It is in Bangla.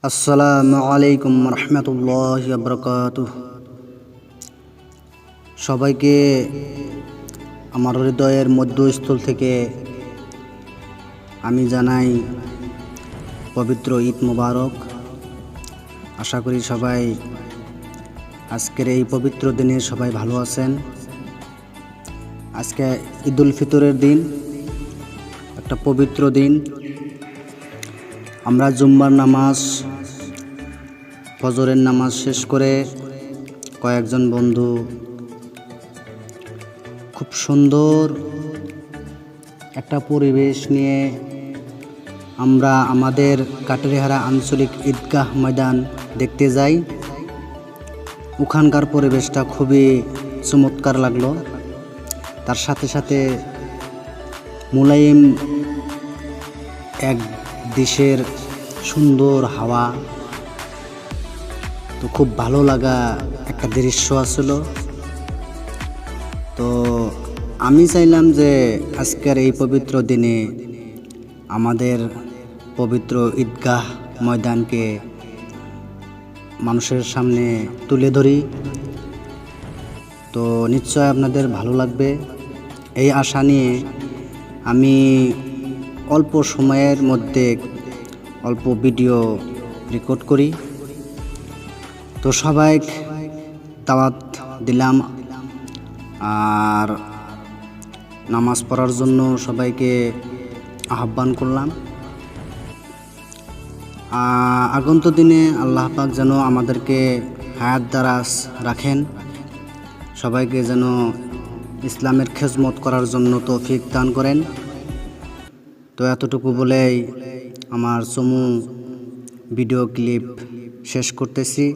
আসসালামু আলাইকুম রহমতুল্লাহি ওয়া বারাকাতুহু। সবাইকে আমার হৃদয়ের মধ্যস্থল থেকে আমি জানাই পবিত্র ঈদ মোবারক। আশা করি সবাই আজকের এই পবিত্র দিনে সবাই ভালো আছেন। আজকে ঈদুল ফিতরের দিন, একটা পবিত্র দিন। আমরা জুম্মার নামাজ, ফজরের নামাজ শেষ করে কয়েকজন বন্ধু খুব সুন্দর একটা পরিবেশ নিয়ে আমরা আমাদের কাটারিহারা আঞ্চলিক ঈদগাহ ময়দান দেখতে যাই। ওখানকার পরিবেশটা খুবই চমৎকার লাগলো। তার সাথে সাথে মুলায়ম এক দেশের সুন্দর হাওয়া, তো খুব ভালো লাগা একটা দৃশ্য আসলো। তো আমি চাইলাম যে আজকের এই পবিত্র দিনে আমাদের পবিত্র ঈদগাহ ময়দানকে মানুষের সামনে তুলে ধরি। তো নিশ্চয় আপনাদের ভালো লাগবে এই আশা নিয়ে আমি অল্প সময়ের মধ্যে অল্প ভিডিও রেকর্ড করি। তো সবাই দাওয়াত দিলাম আর নামাজ পড়ার জন্য সবাইকে আহ্বান করলাম। আগন্ত দিনে আল্লাহ পাক যেন আমাদেরকে হায়াত দারাজ রাখেন, সবাইকে যেন ইসলামের খেজমত করার জন্য তৌফিক দান করেন। তো এতটুকু বলেই আমার চমু ভিডিও ক্লিপ শেষ করতেছি।